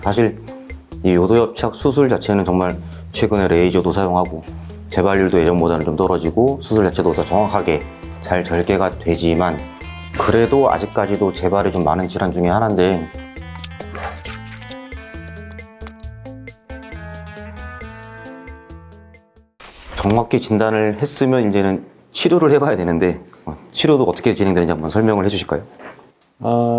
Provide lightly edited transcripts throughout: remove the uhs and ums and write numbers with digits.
사실 이 요도협착 수술 자체는 정말 최근에 레이저도 사용하고 재발률도 예전보다는 좀 떨어지고 수술 자체도 더 정확하게 잘 절개가 되지만 그래도 아직까지도 재발이 좀 많은 질환 중에 하나인데 정확히 진단을 했으면 이제는 치료를 해봐야 되는데 치료도 어떻게 진행되는지 한번 설명을 해주실까요?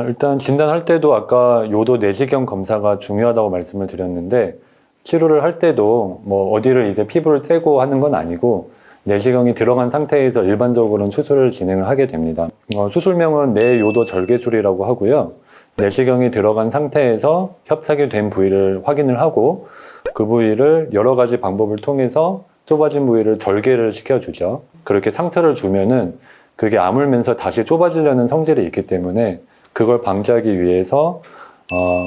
일단 진단할 때도 아까 요도 내시경 검사가 중요하다고 말씀을 드렸는데 치료를 할 때도 뭐 어디를 이제 피부를 떼고 하는 건 아니고 내시경이 들어간 상태에서 일반적으로는 수술을 진행을 하게 됩니다. 수술명은 내요도 절개술이라고 하고요. 내시경이 들어간 상태에서 협착이 된 부위를 확인을 하고 그 부위를 여러 가지 방법을 통해서 좁아진 부위를 절개를 시켜주죠. 그렇게 상처를 주면은 그게 아물면서 다시 좁아지려는 성질이 있기 때문에 그걸 방지하기 위해서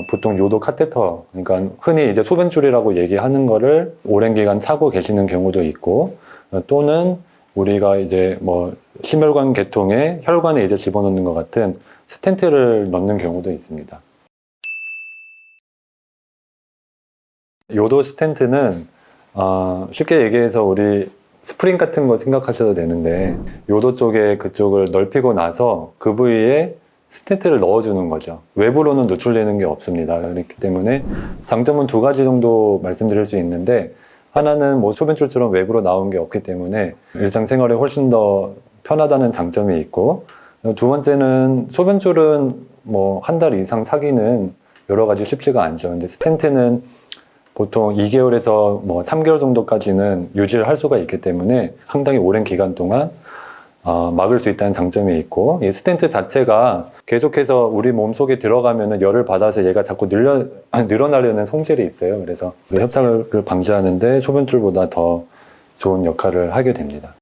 보통 요도 카테터, 그러니까 흔히 이제 소변줄이라고 얘기하는 거를 오랜 기간 차고 계시는 경우도 있고 또는 우리가 이제 뭐 심혈관 계통에 혈관에 이제 집어넣는 것 같은 스텐트를 넣는 경우도 있습니다. 요도 스텐트는 쉽게 얘기해서 우리 스프링 같은 거 생각하셔도 되는데 요도 쪽에 그쪽을 넓히고 나서 그 부위에 스텐트를 넣어주는 거죠. 외부로는 노출되는 게 없습니다. 그렇기 때문에 장점은 두 가지 정도 말씀드릴 수 있는데 하나는 뭐 소변줄처럼 외부로 나온 게 없기 때문에 일상생활에 훨씬 더 편하다는 장점이 있고 두 번째는 소변줄은 뭐 한 달 이상 사기는 여러 가지 쉽지가 않죠. 근데 스텐트는 보통 2개월에서 뭐 3개월 정도까지는 유지를 할 수가 있기 때문에 상당히 오랜 기간 동안 막을 수 있다는 장점이 있고 이 스텐트 자체가 계속해서 우리 몸속에 들어가면 열을 받아서 얘가 자꾸 늘어나려는 성질이 있어요. 그래서 협착을 방지하는데 소변줄보다 더 좋은 역할을 하게 됩니다.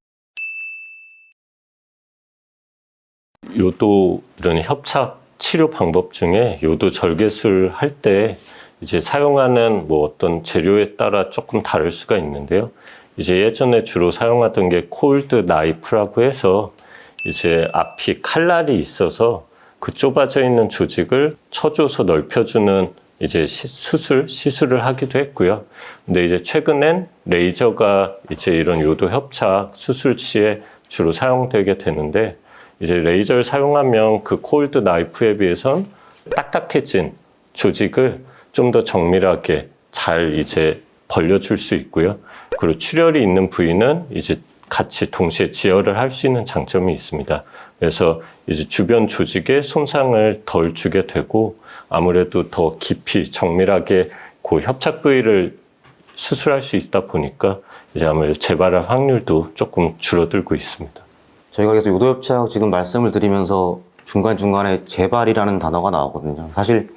요도 이런 협착 치료 방법 중에 요도 절개술 할 때 이제 사용하는 뭐 어떤 재료에 따라 조금 다를 수가 있는데요. 이제 예전에 주로 사용하던 게 콜드 나이프라고 해서 이제 앞이 칼날이 있어서 그 좁아져 있는 조직을 쳐줘서 넓혀주는 이제 시술을 하기도 했고요. 근데 이제 최근엔 레이저가 이제 이런 요도 협착 수술 시에 주로 사용되게 되는데 이제 레이저를 사용하면 그 콜드 나이프에 비해선 딱딱해진 조직을 좀 더 정밀하게 잘 이제 벌려줄 수 있고요. 그리고 출혈이 있는 부위는 이제 같이 동시에 지혈을 할 수 있는 장점이 있습니다. 그래서 이제 주변 조직에 손상을 덜 주게 되고 아무래도 더 깊이 정밀하게 그 협착 부위를 수술할 수 있다 보니까 이제 아무래도 재발할 확률도 조금 줄어들고 있습니다. 저희가 계속 요도협착 지금 말씀을 드리면서 중간중간에 재발이라는 단어가 나오거든요. 사실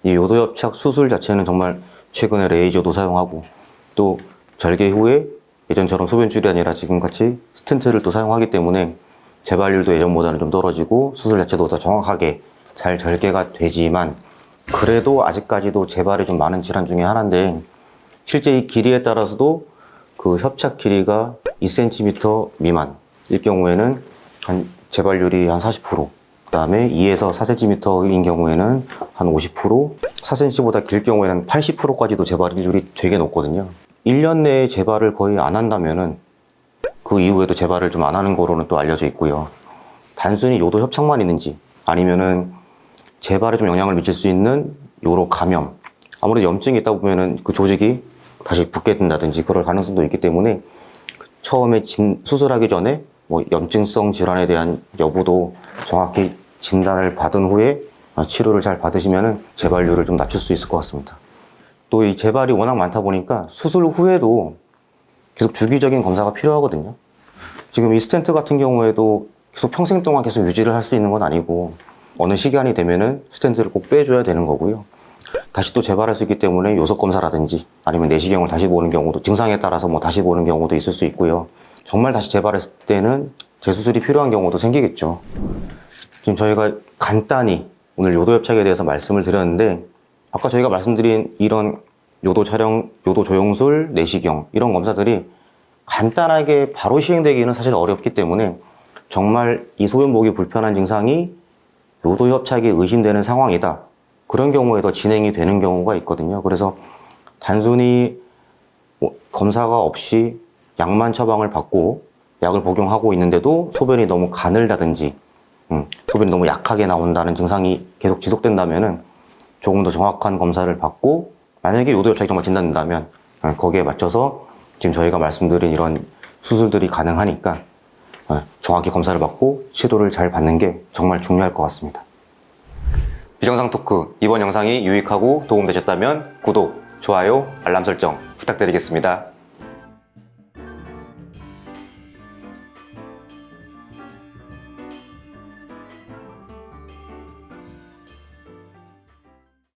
이 요도협착 수술 자체는 정말 최근에 레이저도 사용하고 또 절개 후에 예전처럼 소변줄이 아니라 지금같이 스텐트를 또 사용하기 때문에 재발률도 예전보다는 좀 떨어지고 수술 자체도 더 정확하게 잘 절개가 되지만 그래도 아직까지도 재발이 좀 많은 질환 중에 하나인데 실제 이 길이에 따라서도 그 협착 길이가 2cm 미만일 경우에는 한 재발률이 한 40%, 그 다음에 2에서 4cm인 경우에는 한 50%, 4cm보다 길 경우에는 80%까지도 재발률이 되게 높거든요. 1년 내에 재발을 거의 안 한다면은 그 이후에도 재발을 좀 안 하는 거로는 또 알려져 있고요. 단순히 요도 협착만 있는지 아니면은 재발에 좀 영향을 미칠 수 있는 요로 감염, 아무래도 염증이 있다 보면은 그 조직이 다시 붓게 된다든지 그럴 가능성도 있기 때문에 처음에 수술하기 전에 뭐 염증성 질환에 대한 여부도 정확히 진단을 받은 후에 치료를 잘 받으시면은 재발률을 좀 낮출 수 있을 것 같습니다. 또 이 재발이 워낙 많다 보니까 수술 후에도 계속 주기적인 검사가 필요하거든요. 지금 이 스텐트 같은 경우에도 계속 평생 동안 계속 유지를 할 수 있는 건 아니고 어느 시간이 되면은 스텐트를 꼭 빼줘야 되는 거고요. 다시 또 재발할 수 있기 때문에 요석 검사라든지 아니면 내시경을 다시 보는 경우도 증상에 따라서 뭐 다시 보는 경우도 있을 수 있고요. 정말 다시 재발했을 때는 재수술이 필요한 경우도 생기겠죠. 지금 저희가 간단히 오늘 요도협착에 대해서 말씀을 드렸는데 아까 저희가 말씀드린 이런 요도 촬영, 요도 조영술, 내시경 이런 검사들이 간단하게 바로 시행되기는 사실 어렵기 때문에 정말 이 소변 보기 불편한 증상이 요도 협착이 의심되는 상황이다. 그런 경우에도 진행이 되는 경우가 있거든요. 그래서 단순히 검사가 없이 약만 처방을 받고 약을 복용하고 있는데도 소변이 너무 가늘다든지 소변이 너무 약하게 나온다는 증상이 계속 지속된다면은 조금 더 정확한 검사를 받고, 만약에 요도협착이 정말 진단된다면 거기에 맞춰서 지금 저희가 말씀드린 이런 수술들이 가능하니까 정확히 검사를 받고 치료를 잘 받는 게 정말 중요할 것 같습니다. 비정상 토크, 이번 영상이 유익하고 도움되셨다면 구독, 좋아요, 알람 설정 부탁드리겠습니다.